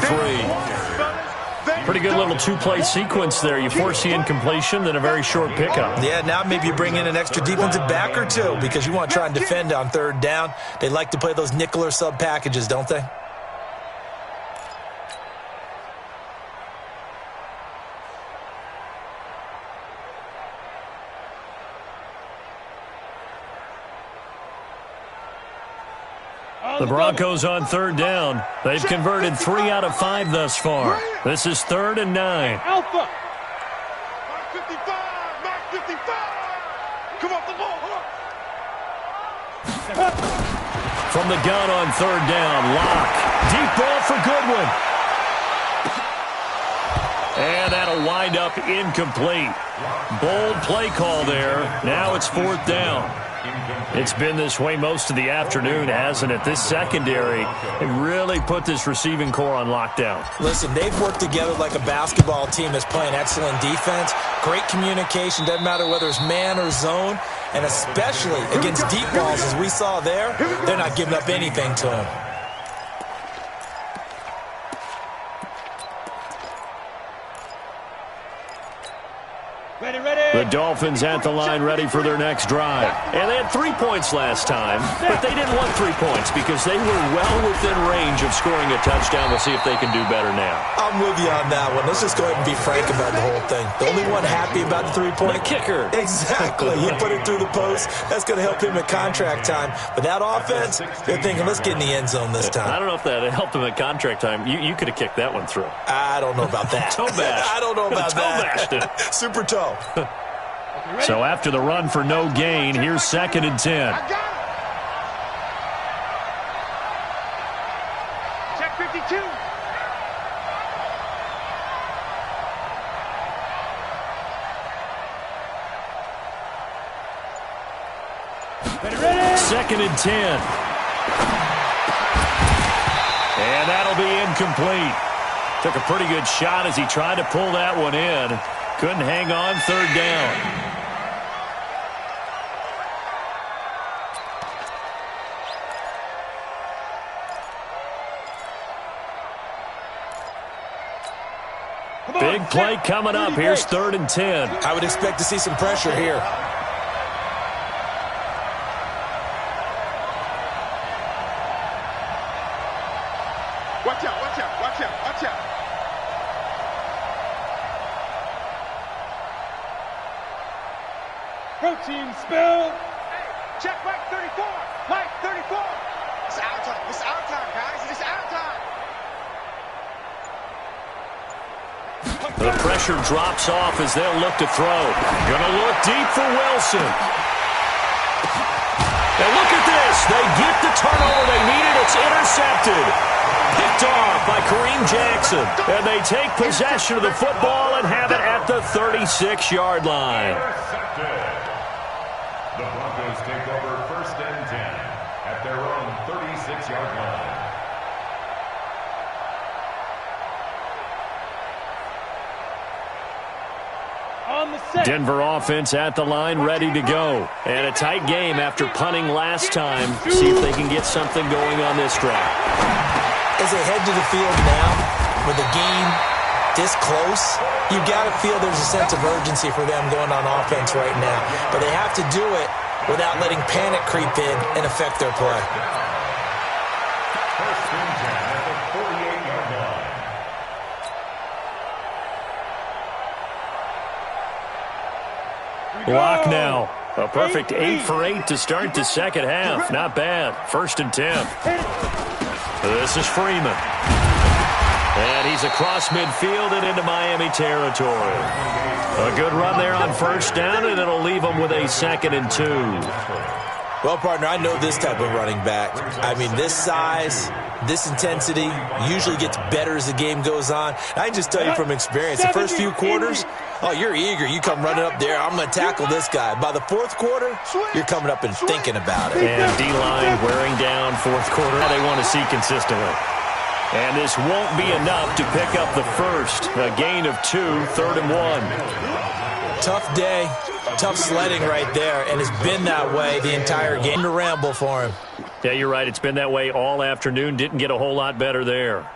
Pretty good little 2-play sequence there. You force the incompletion, then a very short pickup. Yeah, now maybe you bring in an extra defensive back or 2 because you want to try and defend on 3rd down. They like to play those nickel or sub packages, don't they? The Broncos on 3rd down. They've converted 3 out of 5 thus far. This is 3rd and 9. Alpha. Mark 55, Mark 55. Come off the ball, From the gun on 3rd down, Locke. Deep ball for Goodwin. And that'll wind up incomplete. Bold play call there. Now it's 4th down. It's been this way most of the afternoon, hasn't it? This secondary, they really put this receiving core on lockdown. Listen, they've worked together like a basketball team that's playing excellent defense. Great communication, doesn't matter whether it's man or zone. And especially against deep balls, as we saw there, they're not giving up anything to them. The Dolphins at the line ready for their next drive. And they had 3 points last time, but they didn't want 3 points because they were well within range of scoring a touchdown. We'll see if they can do better now. I'm with you on that one. Let's just go ahead and be frank about the whole thing. The only one happy about the 3-point? The kicker. Exactly. He put it through the post. That's going to help him at contract time. But that offense, they're thinking, let's get in the end zone this time. I don't know if that helped him at contract time. You could have kicked that one through. I don't know about that. Toe bash. I don't know about toe that. Bashed it. Super toe. So after the run for no gain, here's 2nd and 10. Check 52. Ready. 2nd and 10. And that'll be incomplete. Took a pretty good shot as he tried to pull that one in. Couldn't hang on 3rd down. Big play coming up. Here's 3rd and 10. I would expect to see some pressure here. Watch out, watch out, watch out, watch out. Protein spill. Check Mike 34, Mike 34. It's our time, it's our time, guys, it's our time. The pressure drops off as they'll look to throw. Gonna look deep for Wilson. And look at this. They get the turnover they needed. It's intercepted. Picked off by Kareem Jackson. And they take possession of the football and have it at the 36-yard line. The Broncos take over 1st and 10 at their own 36-yard line. Denver offense at the line, ready to go. And a tight game after punting last time. See if they can get something going on this drive. As they head to the field now, with a game this close, you got to feel there's a sense of urgency for them going on offense right now. But they have to do it without letting panic creep in and affect their play. First and 10 at the 48-yard line. Block now. A perfect 8 for 8 to start the second half. Not bad. First and 10. This is Freeman. And he's across midfield and into Miami territory. A good run there on first down, and it'll leave them with a 2nd and 2. Well, partner, I know this type of running back. I mean, this size, this intensity usually gets better as the game goes on. I can just tell you from experience, the first few quarters, oh, you're eager. You come running up there, I'm going to tackle this guy. By the fourth quarter, you're coming up and thinking about it. And D-line wearing down fourth quarter. They want to see consistently. And this won't be enough to pick up the first. A gain of 2, 3rd and 1. Tough day, tough sledding right there, and it's been that way the entire game. To ramble for him. Yeah, you're right. It's been that way all afternoon. Didn't get a whole lot better there.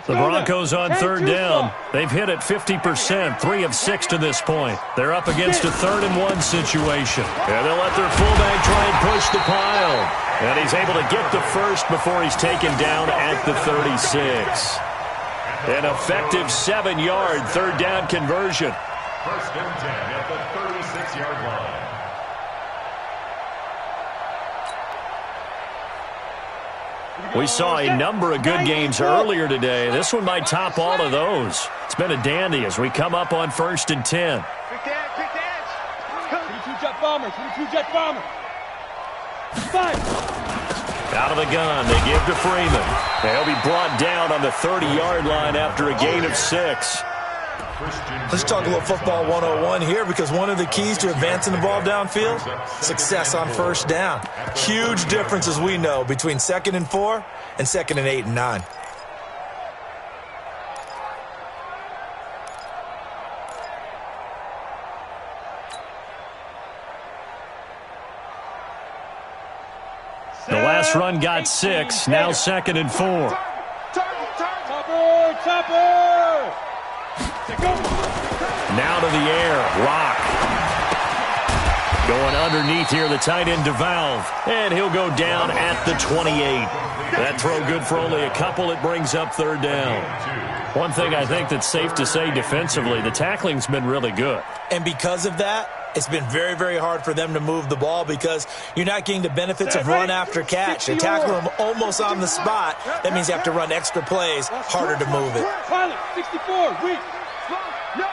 The Broncos on 3rd down. They've hit it 50%, 3 of 6 to this point. They're up against a 3rd and 1 situation. And they'll let their fullback try and push the pile. And he's able to get the first before he's taken down at the 36. An effective 7-yard 3rd down conversion. First and 10 at the 36-yard line. We saw a number of good games earlier today. This one might top all of those. It's been a dandy as we come up on 1st and 10. Quick dance. 22 jet bomber. 22 jet bomber. 5. Out of the gun, they give to Freeman. He'll be brought down on the 30-yard line after a gain of 6. Let's talk a little football 101 here, because one of the keys to advancing the ball downfield, success on first down. Huge difference, as we know, between 2nd and 4 and 2nd and 8 and 9. The last run got 6, now 2nd and 4. Topper! Now to the air, Rock. Going underneath here, the tight end DeValve. And he'll go down at the 28. That throw good for only a couple. It brings up 3rd down. One thing I think that's safe to say defensively, the tackling's been really good. And because of that, it's been very, very hard for them to move the ball, because you're not getting the benefits of run after catch. They tackle them almost on the spot. That means you have to run extra plays, harder to move it. Pilot, 64, weak. No.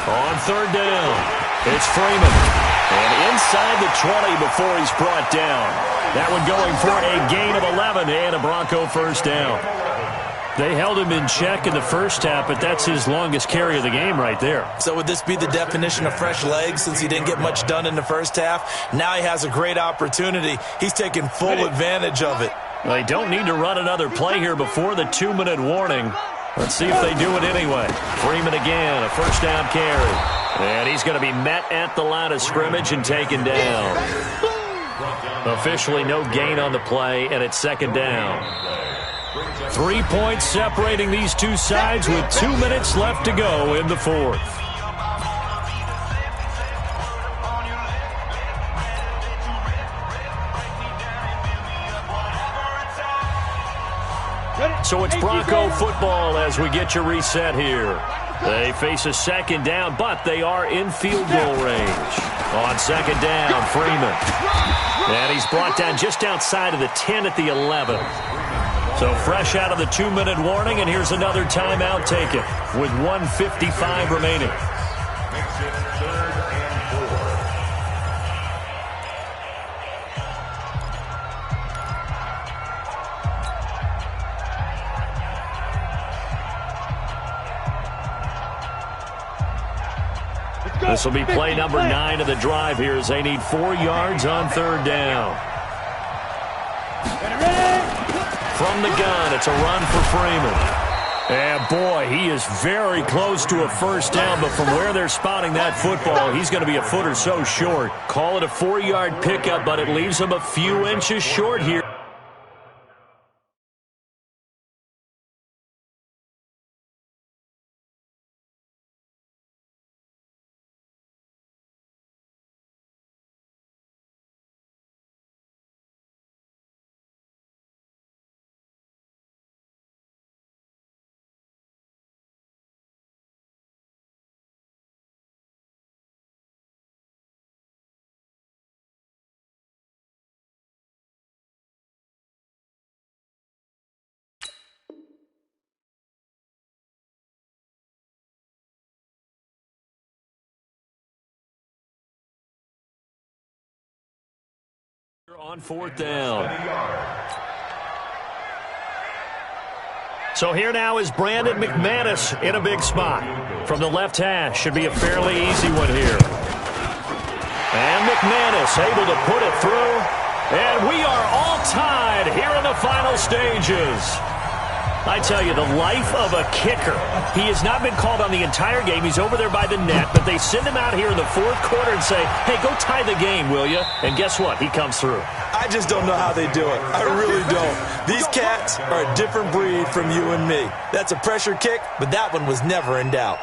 On 3rd down, it's Freeman. And inside the 20 before he's brought down. That one going for a gain of 11 and a Bronco first down. They held him in check in the first half, but that's his longest carry of the game right there. So would this be the definition of fresh legs, since he didn't get much done in the first half? Now he has a great opportunity. He's taking full advantage of it. They don't need to run another play here before the 2-minute warning. Let's see if they do it anyway. Freeman again, a first down carry. And he's going to be met at the line of scrimmage and taken down. Officially no gain on the play, and it's 2nd down. 3 points separating these two sides with 2 minutes left to go in the 4th. So it's Bronco football as we get you reset here. They face a 2nd down, but they are in field goal range. On 2nd down, Freeman. And he's brought down just outside of the 10 at the 11. So fresh out of the 2-minute warning, and here's another timeout taken with 1:55 remaining. Makes it 3rd and 4. This will be play number 9 of the drive here as they need 4 yards on 3rd down. From the gun, it's a run for Freeman. And boy, he is very close to a first down, but from where they're spotting that football, he's going to be a foot or so short. Call it a 4-yard pickup, but it leaves him a few inches short here. On fourth down. So here now is Brandon McManus in a big spot. From the left hash, should be a fairly easy one here. And McManus able to put it through. And we are all tied here in the final stages. I tell you, the life of a kicker. He has not been called on the entire game. He's over there by the net, but they send him out here in the fourth quarter and say, hey, go tie the game, will you? And guess what? He comes through. I just don't know how they do it. I really don't. These cats are a different breed from you and me. That's a pressure kick, but that one was never in doubt.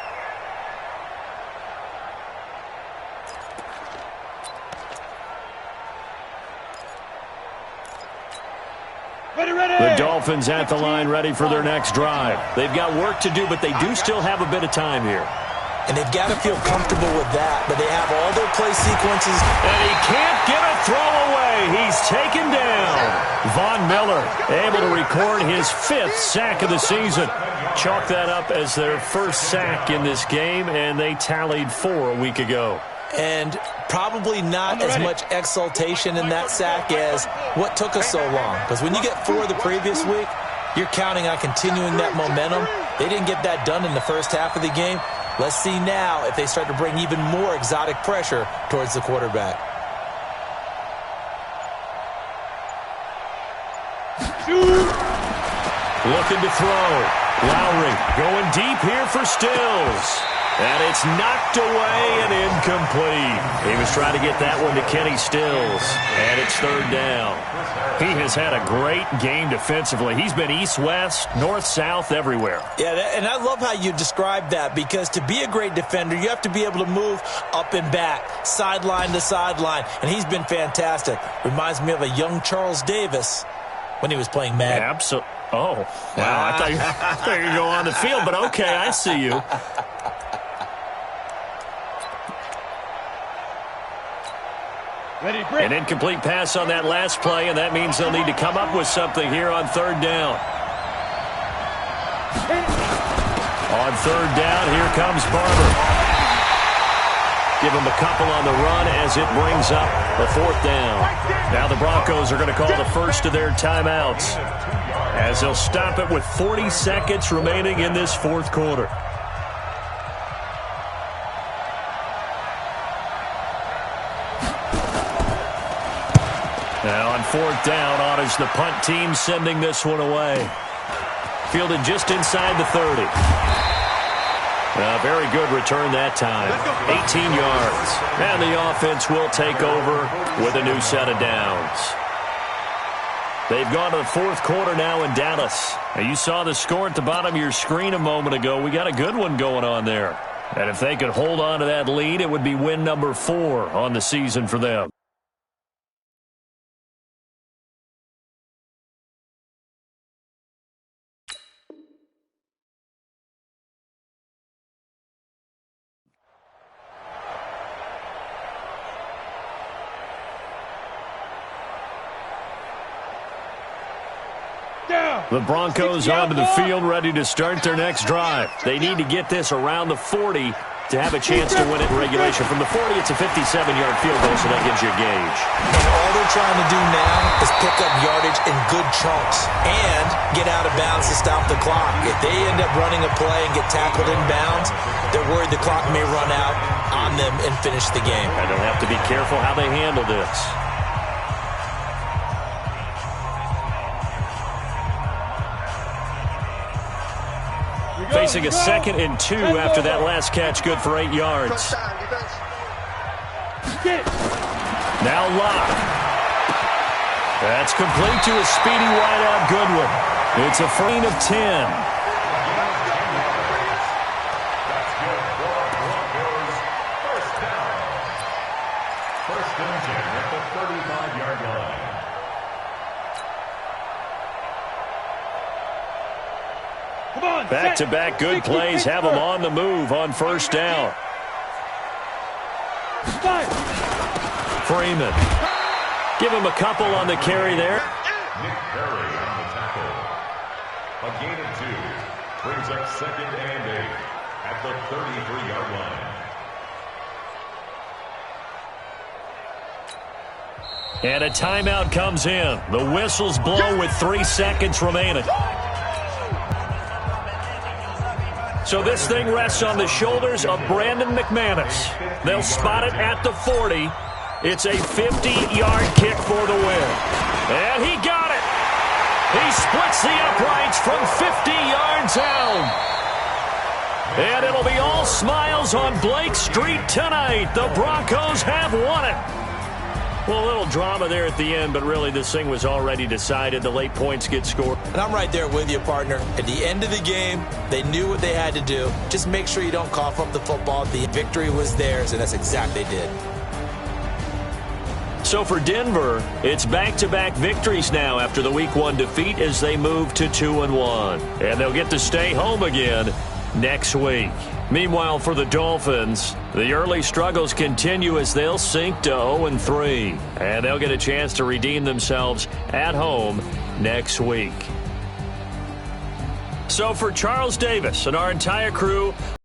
The Dolphins at the line ready for their next drive. They've got work to do, but they do still have a bit of time here. And they've got to feel comfortable with that, but they have all their play sequences. And he can't get a throw away. He's taken down. Von Miller able to record his 5th sack of the season. Chalk that up as their first sack in this game, and they tallied 4 a week ago. And probably not as much exultation in that sack as what took us so long. Because when you get 4 the previous week, you're counting on continuing that momentum. They didn't get that done in the first half of the game. Let's see now if they start to bring even more exotic pressure towards the quarterback. Looking to throw. Lowry going deep here for Stills. And it's knocked away and incomplete. He was trying to get that one to Kenny Stills. And it's 3rd down. He has had a great game defensively. He's been east-west, north-south, everywhere. Yeah, and I love how you describe that, because to be a great defender, you have to be able to move up and back, sideline to sideline. And he's been fantastic. Reminds me of a young Charles Davis when he was playing Madden. Absolutely. Oh, wow. I thought you were going to go on the field, but okay, I see you. An incomplete pass on that last play, and that means they'll need to come up with something here on 3rd down. On 3rd down, here comes Barber. Give him a couple on the run as it brings up the 4th down. Now the Broncos are going to call the first of their timeouts, as they'll stop it with 40 seconds remaining in this 4th quarter. Now on 4th down, honors the punt team, sending this one away. Fielded just inside the 30. A very good return that time. 18 yards. And the offense will take over with a new set of downs. They've gone to the 4th quarter now in Dallas. Now you saw the score at the bottom of your screen a moment ago. We got a good one going on there. And if they could hold on to that lead, it would be win number 4 on the season for them. The Broncos onto the field, ready to start their next drive. They need to get this around the 40 to have a chance to win it in regulation. From the 40, it's a 57-yard field goal, so that gives you a gauge. And all they're trying to do now is pick up yardage in good chunks and get out of bounds to stop the clock. If they end up running a play and get tackled in bounds, they're worried the clock may run out on them and finish the game. And they'll have to be careful how they handle this. facing a 2nd and 2 after that last catch, good for 8 yards. Now Locke. That's complete to a speedy wideout Goodwin. It's a gain of 10. Back-to-back good plays have them on the move on first down. Freeman. Give him a couple on the carry there. Nick Perry on the tackle. A gain of 2. Brings up 2nd and 8 at the 33-yard line. And a timeout comes in. The whistles blow with 3 seconds remaining. So this thing rests on the shoulders of Brandon McManus. They'll spot it at the 40. It's a 50-yard kick for the win. And he got it. He splits the uprights from 50 yards out. And it'll be all smiles on Blake Street tonight. The Broncos have won it. Well, a little drama there at the end, but really this thing was already decided. The late points get scored. And I'm right there with you, partner. At the end of the game, they knew what they had to do. Just make sure you don't cough up the football. The victory was theirs, and that's exactly what they did. So for Denver, it's back-to-back victories now after the Week 1 defeat as they move to 2-1. And they'll get to stay home again next week. Meanwhile, for the Dolphins, the early struggles continue as they'll sink to 0-3. And they'll get a chance to redeem themselves at home next week. So for Charles Davis and our entire crew,